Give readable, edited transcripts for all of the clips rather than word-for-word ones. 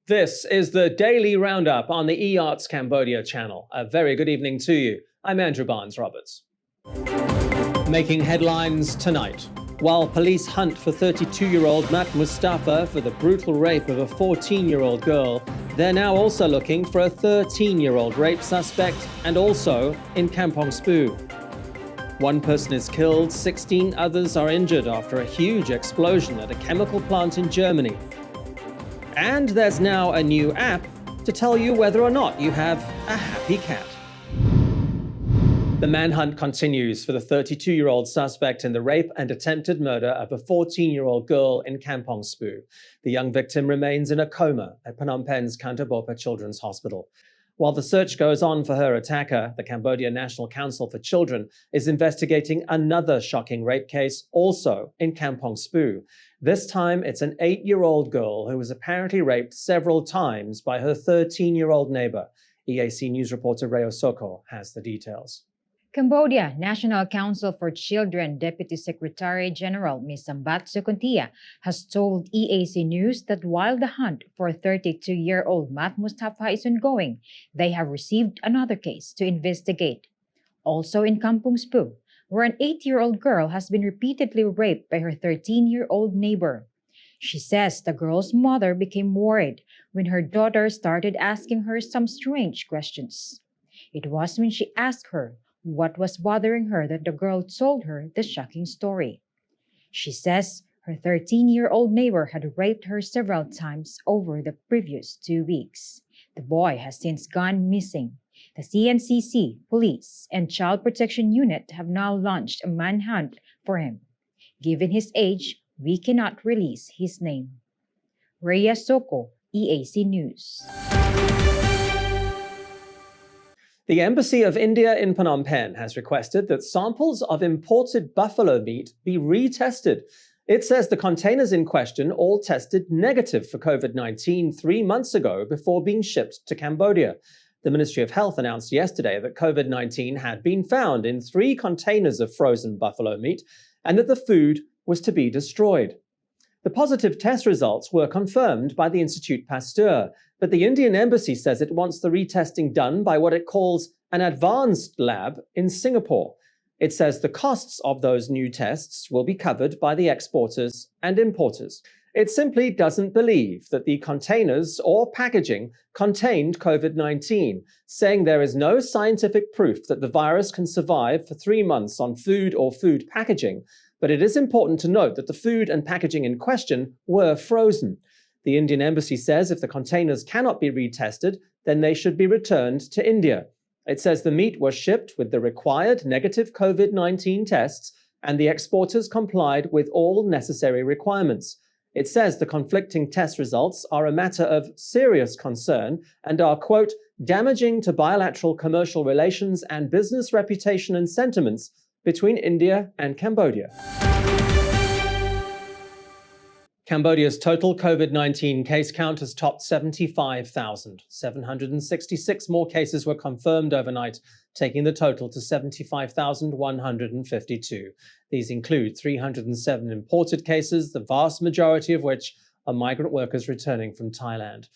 This is the Daily Roundup on the EAC Cambodia channel. A very good evening to you. I'm Andrew Barnes-Roberts. Making headlines tonight. While police hunt for 32-year-old Mat Mustafa for the brutal rape of a 14-year-old girl, they're now also looking for a 13-year-old rape suspect and also in Kampong Speu. One person is killed, 16 others are injured after a huge explosion at a chemical plant in Germany. And there's now a new app to tell you whether or not you have a happy cat. The manhunt continues for the 32-year-old suspect in the rape and attempted murder of a 14-year-old girl in Kampong Speu. The young victim remains in a coma at Phnom Penh's Kantabopa Children's Hospital. While the search goes on for her attacker, the Cambodia National Council for Children is investigating another shocking rape case also in Kampong Speu. This time, it's an 8-year-old girl who was apparently raped several times by her 13-year-old neighbor. EAC News reporter Reo Soko has the details. Cambodia National Council for Children Deputy Secretary General Ms. Sambat Sukuntia has told EAC News that while the hunt for 32-year-old Mat Mustafa is ongoing, they have received another case to investigate. Also in Kampong Speu, where an 8-year-old girl has been repeatedly raped by her 13-year-old neighbor. She says the girl's mother became worried when her daughter started asking her some strange questions. It was when she asked her what was bothering her that the girl told her the shocking story. She says her 13-year-old neighbor had raped her several times over the previous 2 weeks. The boy has since gone missing. The CNCC, Police, and Child Protection Unit have now launched a manhunt for him. Given his age, we cannot release his name. Rhea Soko, EAC News. The Embassy of India in Phnom Penh has requested that samples of imported buffalo meat be retested. It says the containers in question all tested negative for COVID-19 3 months ago before being shipped to Cambodia. The Ministry of Health announced yesterday that COVID-19 had been found in 3 containers of frozen buffalo meat and that the food was to be destroyed. The positive test results were confirmed by the Institut Pasteur, but the Indian Embassy says it wants the retesting done by what it calls an advanced lab in Singapore. It says the costs of those new tests will be covered by the exporters and importers. It simply doesn't believe that the containers or packaging contained COVID-19, saying there is no scientific proof that the virus can survive for 3 months on food or food packaging, but it is important to note that the food and packaging in question were frozen. The Indian Embassy says if the containers cannot be retested, then they should be returned to India. It says the meat was shipped with the required negative COVID-19 tests and the exporters complied with all necessary requirements. It says the conflicting test results are a matter of serious concern and are, quote, damaging to bilateral commercial relations and business reputation and sentiments between India and Cambodia. Cambodia's total COVID-19 case count has topped 75,000. 766 more cases were confirmed overnight, taking the total to 75,152. These include 307 imported cases, the vast majority of which are migrant workers returning from Thailand.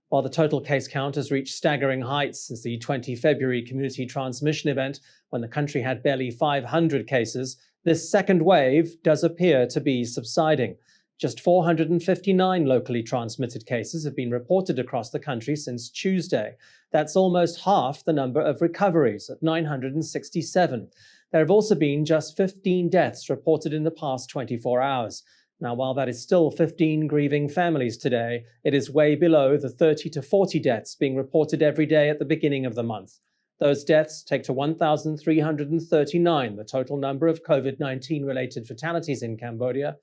While the total case count has reached staggering heights since the 20 February community transmission event, when the country had barely 500 cases, this second wave does appear to be subsiding. Just 459 locally transmitted cases have been reported across the country since Tuesday. That's almost half the number of recoveries at 967. There have also been just 15 deaths reported in the past 24 hours. Now, while that is still 15 grieving families today, it is way below the 30 to 40 deaths being reported every day at the beginning of the month. Those deaths take to 1,339 the total number of COVID-19 related fatalities in Cambodia.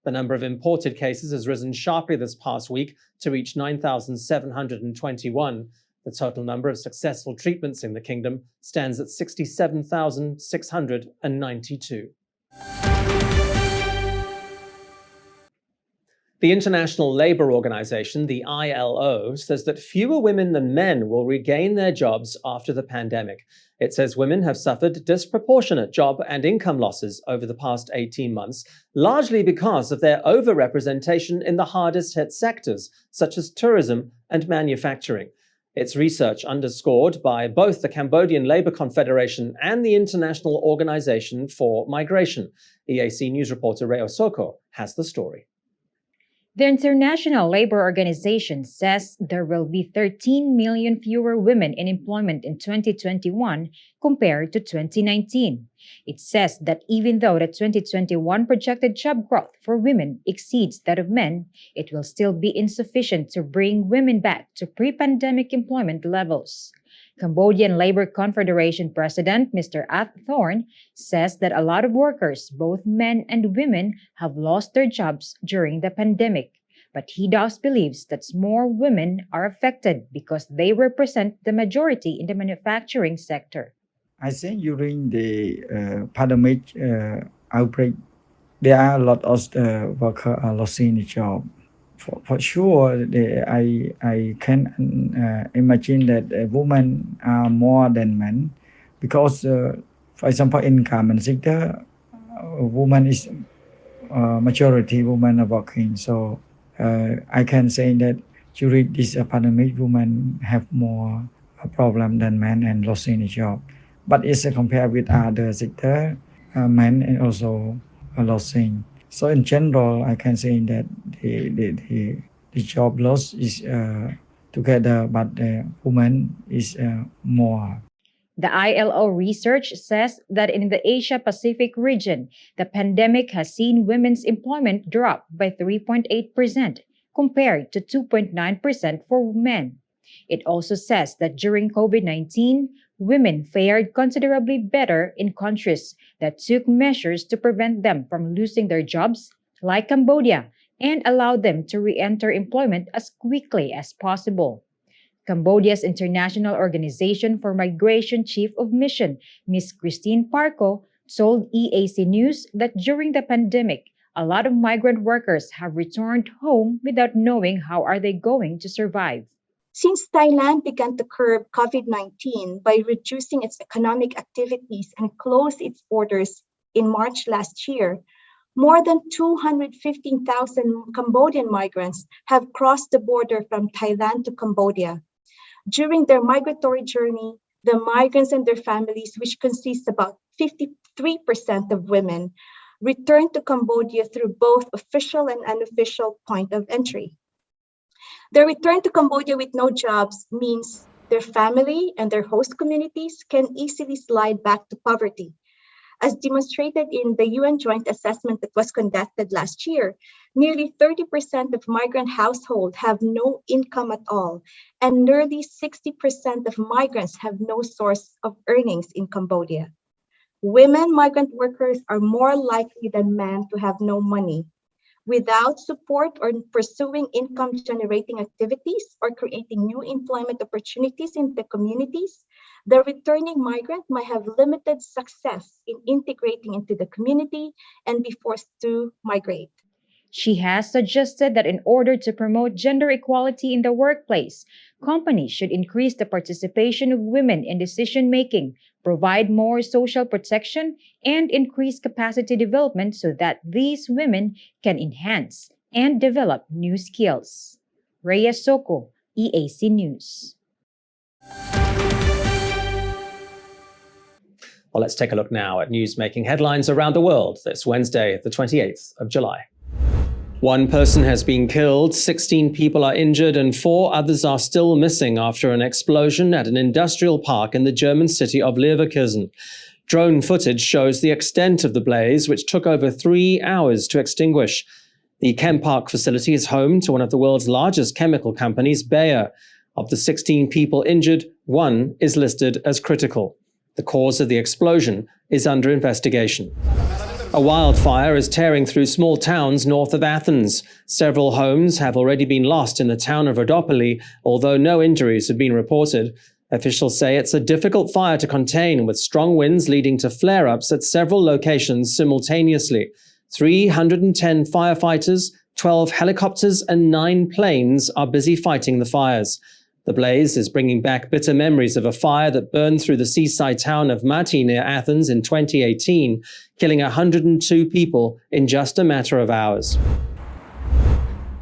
The number of imported cases has risen sharply this past week to reach 9,721. The total number of successful treatments in the kingdom stands at 67,692. The International Labour Organization, the ILO, says that fewer women than men will regain their jobs after the pandemic. It says women have suffered disproportionate job and income losses over the past 18 months, largely because of their overrepresentation in the hardest hit sectors, such as tourism and manufacturing. Its research underscored by both the Cambodian Labour Confederation and the International Organization for Migration. EAC News reporter Reo Soko has the story. The International Labour Organization says there will be 13 million fewer women in employment in 2021 compared to 2019. It says that even though the 2021 projected job growth for women exceeds that of men, it will still be insufficient to bring women back to pre-pandemic employment levels. Cambodian Labour Confederation President Mr. Ath Thorn says that a lot of workers, both men and women, have lost their jobs during the pandemic. But he thus believes that more women are affected because they represent the majority in the manufacturing sector. I think during the pandemic outbreak, there are a lot of workers are losing the job. For sure, I can imagine that women are more than men because, for example, in garment sector, women is majority women are working. So I can say that during this pandemic, women have more problem than men and losing the job. But it's compared with other sector, men and also losing. So in general, I can say that the job loss is together, but the woman is more. The ILO research says that in the Asia-Pacific region, the pandemic has seen women's employment drop by 3.8% compared to 2.9% for men. It also says that during COVID-19, women fared considerably better in countries that took measures to prevent them from losing their jobs, like Cambodia, and allowed them to re-enter employment as quickly as possible. Cambodia's International Organization for Migration Chief of Mission, Ms. Christine Parco, told EAC News that during the pandemic, a lot of migrant workers have returned home without knowing how are they going to survive. Since Thailand began to curb COVID-19 by reducing its economic activities and closed its borders in March last year, more than 215,000 Cambodian migrants have crossed the border from Thailand to Cambodia. During their migratory journey, the migrants and their families, which consist about 53% of women, returned to Cambodia through both official and unofficial point of entry. Their return to Cambodia with no jobs means their family and their host communities can easily slide back to poverty. As demonstrated in the UN joint assessment that was conducted last year, nearly 30% of migrant households have no income at all, and nearly 60% of migrants have no source of earnings in Cambodia. Women migrant workers are more likely than men to have no money. Without support or pursuing income-generating activities or creating new employment opportunities in the communities, the returning migrant might have limited success in integrating into the community and be forced to migrate. She has suggested that in order to promote gender equality in the workplace, companies should increase the participation of women in decision-making, provide more social protection, and increase capacity development so that these women can enhance and develop new skills. Rhea Soko, EAC News. Well, let's take a look now at news making headlines around the world this Wednesday, the 28th of July. One person has been killed, 16 people are injured, and 4 others are still missing after an explosion at an industrial park in the German city of Leverkusen. Drone footage shows the extent of the blaze, which took over 3 hours to extinguish. The Chem Park facility is home to one of the world's largest chemical companies, Bayer. Of the 16 people injured, 1 is listed as critical. The cause of the explosion is under investigation. A wildfire is tearing through small towns north of Athens. Several homes have already been lost in the town of Rhodope, although no injuries have been reported. Officials say it's a difficult fire to contain, with strong winds leading to flare-ups at several locations simultaneously. 310 firefighters, 12 helicopters, and 9 planes are busy fighting the fires. The blaze is bringing back bitter memories of a fire that burned through the seaside town of Mati near Athens in 2018, killing 102 people in just a matter of hours.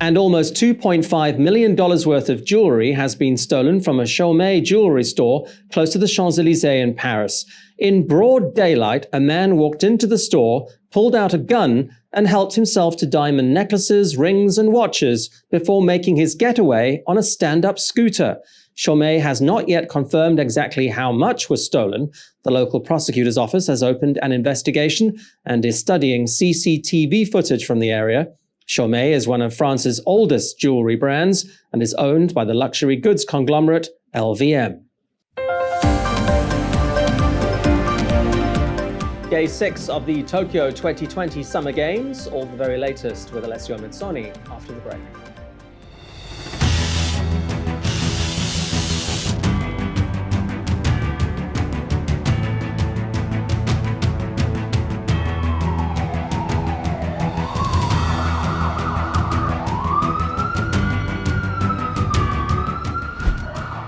And almost $2.5 million worth of jewelry has been stolen from a Chaumet jewelry store close to the Champs-Élysées in Paris. In broad daylight, a man walked into the store, pulled out a gun, and helped himself to diamond necklaces, rings, and watches before making his getaway on a stand-up scooter. Chaumet has not yet confirmed exactly how much was stolen. The local prosecutor's office has opened an investigation and is studying CCTV footage from the area. Chaumet is one of France's oldest jewelry brands and is owned by the luxury goods conglomerate LVM. Day 6 of the Tokyo 2020 Summer Games, all the very latest with Alessio Mizzoni after the break.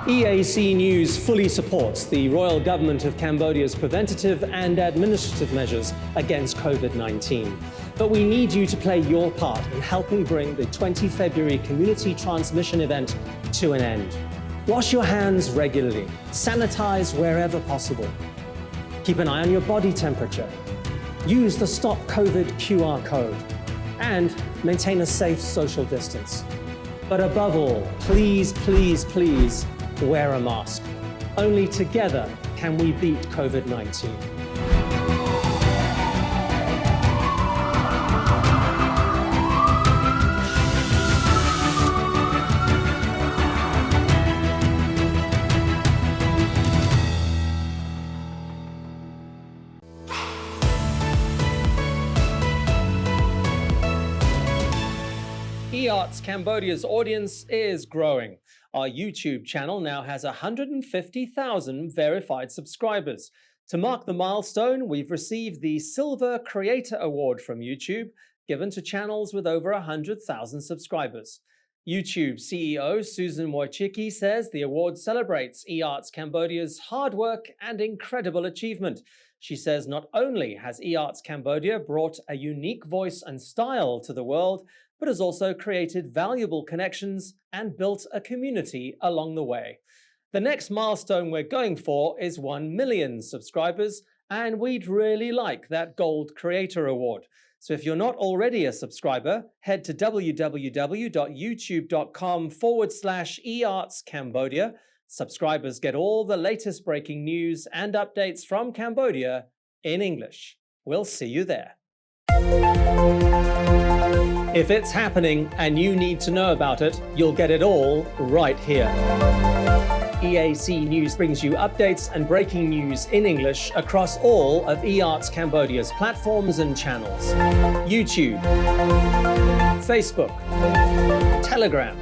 EAC News fully supports the Royal Government of Cambodia's preventative and administrative measures against COVID-19. But we need you to play your part in helping bring the 20 February community transmission event to an end. Wash your hands regularly, sanitize wherever possible. Keep an eye on your body temperature. Use the Stop COVID QR code and maintain a safe social distance. But above all, please, please, please, wear a mask. Only together can we beat COVID-19. EART's Cambodia's audience is growing. Our YouTube channel now has 150,000 verified subscribers. To mark the milestone, we've received the Silver Creator Award from YouTube, given to channels with over 100,000 subscribers. YouTube CEO Susan Wojcicki says the award celebrates EART's Cambodia's hard work and incredible achievement. She says not only has EART's Cambodia brought a unique voice and style to the world, but has also created valuable connections and built a community along the way. The next milestone we're going for is 1 million subscribers, and we'd really like that Gold Creator Award. So if you're not already a subscriber, head to www.youtube.com/eartscambodia. Subscribers get all the latest breaking news and updates from Cambodia in English. We'll see you there. If it's happening and you need to know about it, you'll get it all right here. EAC News brings you updates and breaking news in English across all of EART's Cambodia's platforms and channels. YouTube, Facebook, Telegram,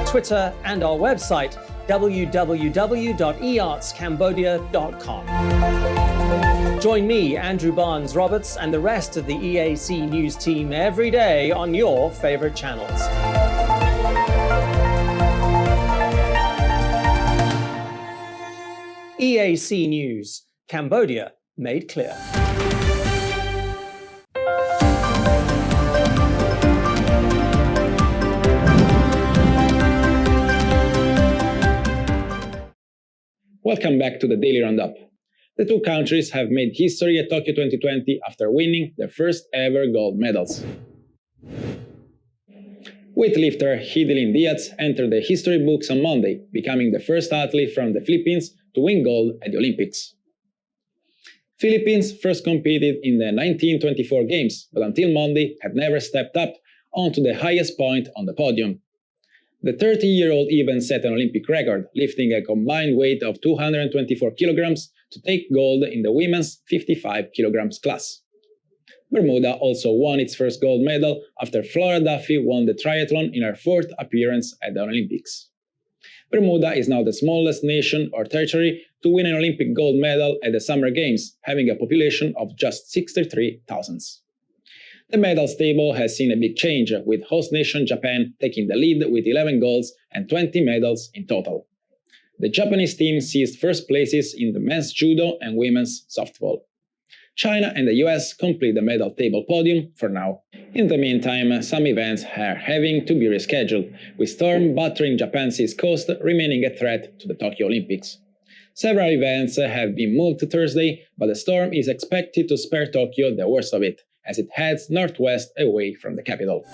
Twitter, and our website, www.eartscambodia.com. Join me, Andrew Barnes-Roberts, and the rest of the EAC News team every day on your favorite channels. EAC News, Cambodia made clear. Welcome back to the Daily Roundup. The two countries have made history at Tokyo 2020 after winning their first ever gold medals. Weightlifter Hidilyn Diaz entered the history books on Monday, becoming the first athlete from the Philippines to win gold at the Olympics. Philippines first competed in the 1924 Games, but until Monday had never stepped up onto the highest point on the podium. The 30-year-old even set an Olympic record, lifting a combined weight of 224 kilograms to take gold in the women's 55 kilograms class. Bermuda also won its first gold medal after Flora Duffy won the triathlon in her fourth appearance at the Olympics. Bermuda is now the smallest nation or territory to win an Olympic gold medal at the Summer Games, having a population of just 63,000. The medals table has seen a big change, with host nation Japan taking the lead with 11 golds and 20 medals in total. The Japanese team seized first places in the men's judo and women's softball. China and the US complete the medal table podium for now. In the meantime, some events are having to be rescheduled, with storm battering Japan's east coast remaining a threat to the Tokyo Olympics. Several events have been moved to Thursday, but the storm is expected to spare Tokyo the worst of it, as it heads northwest away from the capital.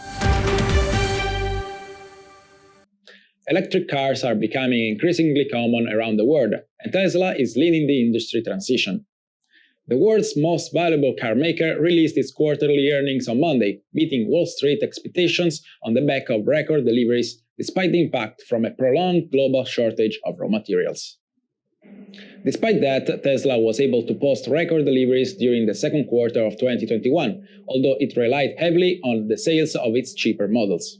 Electric cars are becoming increasingly common around the world, and Tesla is leading the industry transition. The world's most valuable car maker released its quarterly earnings on Monday, beating Wall Street expectations on the back of record deliveries, despite the impact from a prolonged global shortage of raw materials. Despite that, Tesla was able to post record deliveries during the second quarter of 2021, although it relied heavily on the sales of its cheaper models.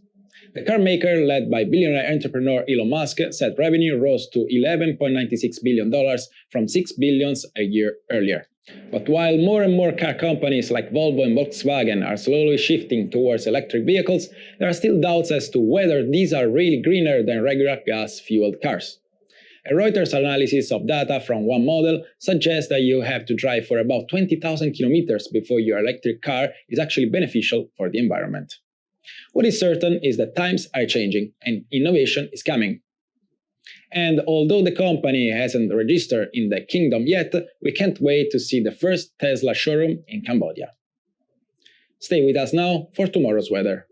The car maker, led by billionaire entrepreneur Elon Musk, said revenue rose to $11.96 billion from $6 billion a year earlier. But while more and more car companies like Volvo and Volkswagen are slowly shifting towards electric vehicles, there are still doubts as to whether these are really greener than regular gas-fueled cars. A Reuters analysis of data from one model suggests that you have to drive for about 20,000 kilometers before your electric car is actually beneficial for the environment. What is certain is that times are changing and innovation is coming. And although the company hasn't registered in the kingdom yet, we can't wait to see the first Tesla showroom in Cambodia. Stay with us now for tomorrow's weather.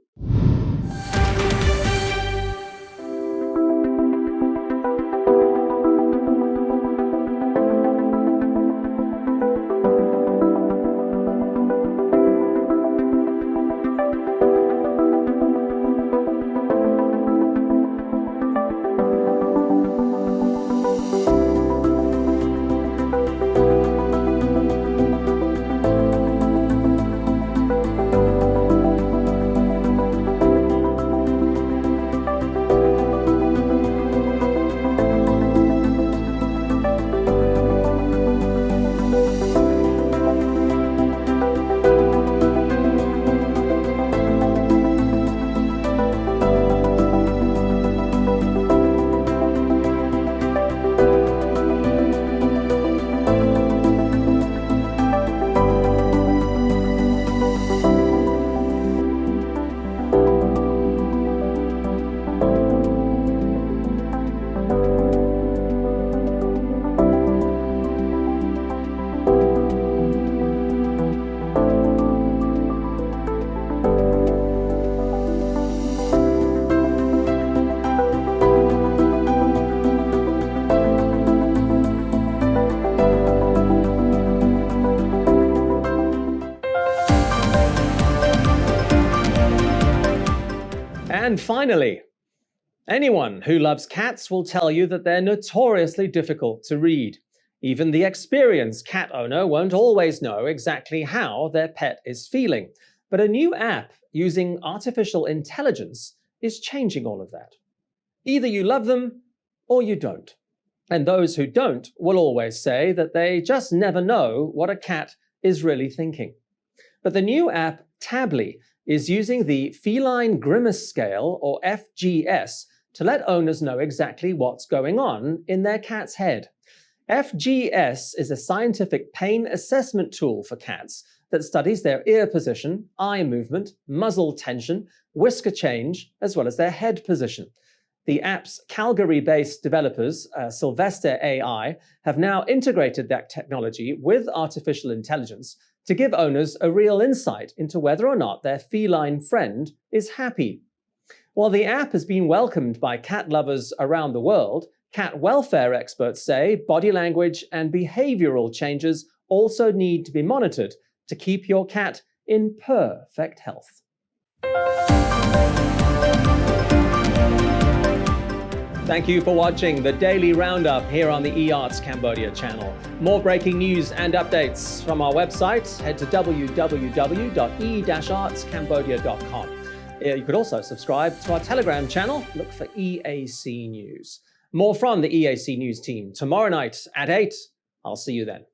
And finally, anyone who loves cats will tell you that they're notoriously difficult to read. Even the experienced cat owner won't always know exactly how their pet is feeling. But a new app using artificial intelligence is changing all of that. Either you love them or you don't. And those who don't will always say that they just never know what a cat is really thinking. But the new app, Tably, is using the Feline Grimace Scale, or FGS, to let owners know exactly what's going on in their cat's head. FGS is a scientific pain assessment tool for cats that studies their ear position, eye movement, muzzle tension, whisker change, as well as their head position. The app's Calgary-based developers, Sylvester AI, have now integrated that technology with artificial intelligence to give owners a real insight into whether or not their feline friend is happy. While the app has been welcomed by cat lovers around the world, cat welfare experts say body language and behavioral changes also need to be monitored to keep your cat in perfect health. Thank you for watching the Daily Roundup here on the eArts Cambodia channel. More breaking news and updates from our website. Head to www.e-artscambodia.com. You could also subscribe to our Telegram channel. Look for EAC News. More from the EAC News team tomorrow night at 8. I'll see you then.